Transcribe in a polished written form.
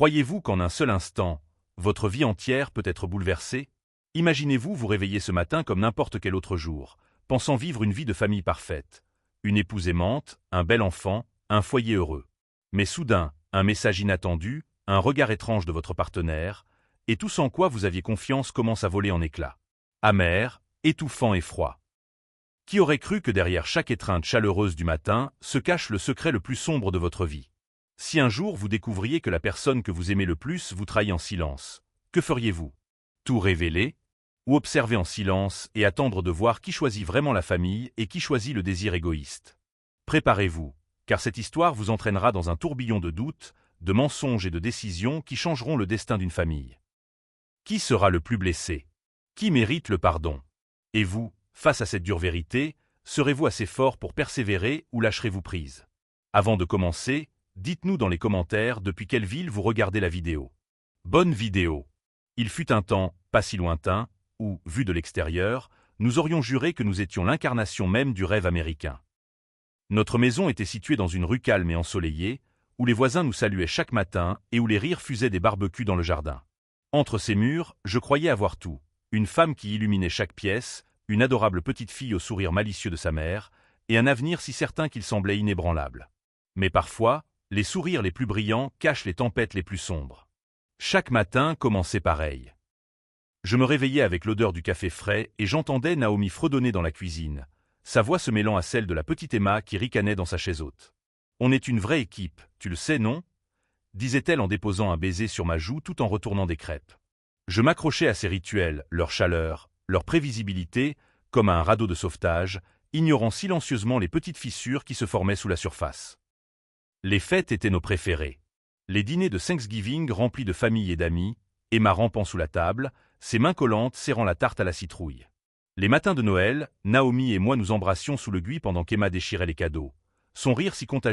Croyez-vous qu'en un seul instant, votre vie entière peut être bouleversée? Imaginez-vous vous réveiller ce matin comme n'importe quel autre jour, pensant vivre une vie de famille parfaite. Une épouse aimante, un bel enfant, un foyer heureux. Mais soudain, un message inattendu, un regard étrange de votre partenaire, et tout ce en quoi vous aviez confiance commence à voler en éclats. Amer, étouffant et froid. Qui aurait cru que derrière chaque étreinte chaleureuse du matin se cache le secret le plus sombre de votre vie? Si un jour vous découvriez que la personne que vous aimez le plus vous trahit en silence, que feriez-vous? Tout révéler? Ou observer en silence et attendre de voir qui choisit vraiment la famille et qui choisit le désir égoïste? Préparez-vous, car cette histoire vous entraînera dans un tourbillon de doutes, de mensonges et de décisions qui changeront le destin d'une famille. Qui sera le plus blessé? Qui mérite le pardon? Et vous, face à cette dure vérité, serez-vous assez fort pour persévérer ou lâcherez-vous prise? Avant de commencer, dites-nous dans les commentaires depuis quelle ville vous regardez la vidéo. Bonne vidéo! Il fut un temps, pas si lointain, où, vu de l'extérieur, nous aurions juré que nous étions l'incarnation même du rêve américain. Notre maison était située dans une rue calme et ensoleillée, où les voisins nous saluaient chaque matin et où les rires fusaient des barbecues dans le jardin. Entre ces murs, je croyais avoir tout. Une femme qui illuminait chaque pièce, une adorable petite fille au sourire malicieux de sa mère, et un avenir si certain qu'il semblait inébranlable. Mais parfois, les sourires les plus brillants cachent les tempêtes les plus sombres. Chaque matin commençait pareil. Je me réveillais avec l'odeur du café frais et j'entendais Naomi fredonner dans la cuisine, sa voix se mêlant à celle de la petite Emma qui ricanait dans sa chaise haute. « On est une vraie équipe, tu le sais, non ?» disait-elle en déposant un baiser sur ma joue tout en retournant des crêpes. Je m'accrochais à ces rituels, leur chaleur, leur prévisibilité, comme à un radeau de sauvetage, ignorant silencieusement les petites fissures qui se formaient sous la surface. Les fêtes étaient nos préférées. Les dîners de Thanksgiving remplis de famille et d'amis, Emma rampant sous la table, ses mains collantes serrant la tarte à la citrouille. Les matins de Noël, Naomi et moi nous embrassions sous le buis pendant qu'Emma déchirait les cadeaux. Son rire si contagieux